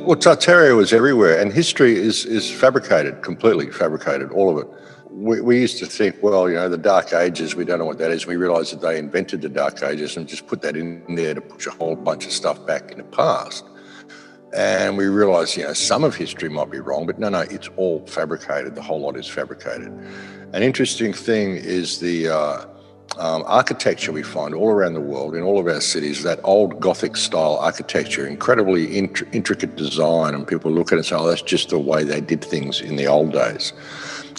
Well, Tartaria was everywhere, and history is fabricated, completely fabricated, all of it. We used to think, well, the Dark Ages, we don't know what that is. We realised that they invented the Dark Ages and just put that in there to push a whole bunch of stuff back in the past. And we realised, some of history might be wrong, but no, it's all fabricated. The whole lot is fabricated. An interesting thing is the architecture we find all around the world, in all of our cities, that old Gothic style architecture, incredibly intricate design, and people look at it and say, oh, that's just the way they did things in the old days.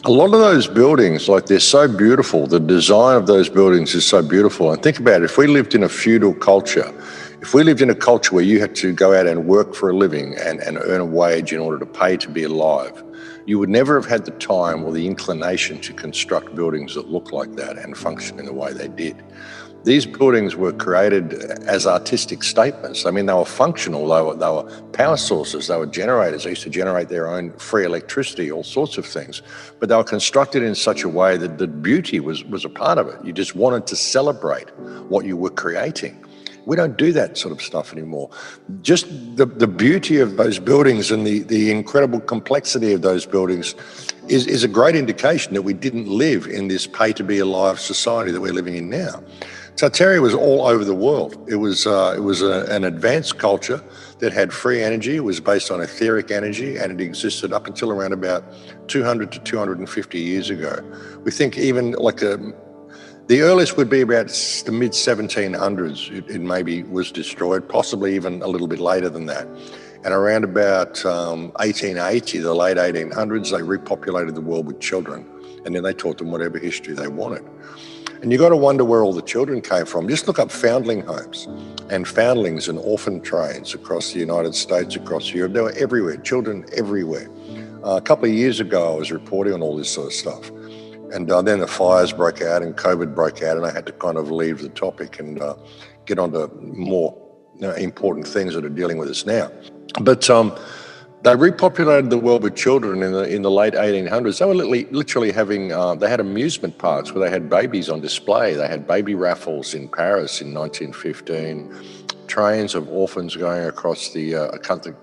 A lot of those buildings, they're so beautiful, the design of those buildings is so beautiful. And think about it, if we lived in a feudal culture, if we lived in a culture where you had to go out and work for a living and earn a wage in order to pay to be alive, you would never have had the time or the inclination to construct buildings that look like that and function in the way they did. These buildings were created as artistic statements. I mean, they were functional, they were power sources, they were generators. They used to generate their own free electricity, all sorts of things. But they were constructed in such a way that the beauty was a part of it. You just wanted to celebrate what you were creating. We don't do that sort of stuff anymore. Just the beauty of those buildings and the incredible complexity of those buildings is a great indication that we didn't live in this pay-to-be-alive society that we're living in now. Tartaria was all over the world. It was an advanced culture that had free energy. It was based on etheric energy, and it existed up until around about 200 to 250 years ago. We think even the earliest would be about the mid-1700s. It maybe was destroyed, possibly even a little bit later than that. And around about 1880, the late 1800s, they repopulated the world with children, and then they taught them whatever history they wanted. And you got to wonder where all the children came from. Just look up foundling homes and foundlings and orphan trains across the United States, across Europe. They were everywhere, children everywhere. A couple of years ago, I was reporting on all this sort of stuff. And then the fires broke out and COVID broke out, and I had to kind of leave the topic and get on to more important things that are dealing with us now. But they repopulated the world with children in the late 1800s. They were literally having, they had amusement parks where they had babies on display. They had baby raffles in Paris in 1915. Trains of orphans going across the country,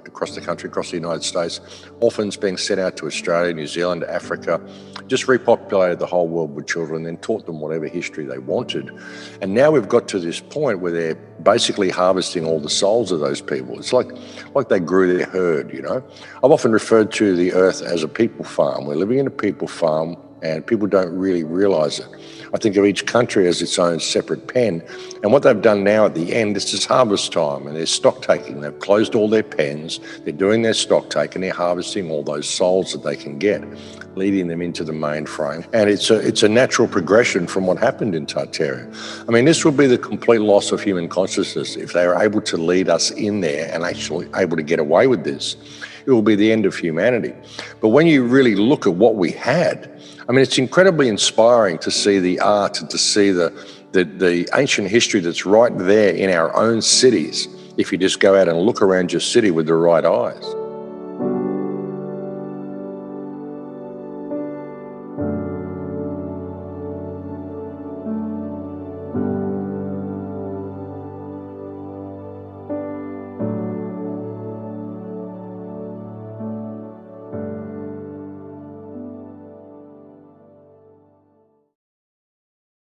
across the United States, orphans being sent out to Australia, New Zealand, Africa, just repopulated the whole world with children and then taught them whatever history they wanted. And now we've got to this point where they're basically harvesting all the souls of those people. It's like they grew their herd, I've often referred to the earth as a people farm. We're living in a people farm, and people don't really realise it. I think of each country as its own separate pen, and what they've done now at the end is just harvest time, and they're stock taking. They've closed all their pens, they're doing their stock take, and they're harvesting all those souls that they can get, leading them into the mainframe. And it's a natural progression from what happened in Tartaria. I mean, this will be the complete loss of human consciousness if they are able to lead us in there and actually able to get away with this. It will be the end of humanity. But when you really look at what we had, I mean, it's incredibly inspiring to see the art and to see the ancient history that's right there in our own cities, if you just go out and look around your city with the right eyes.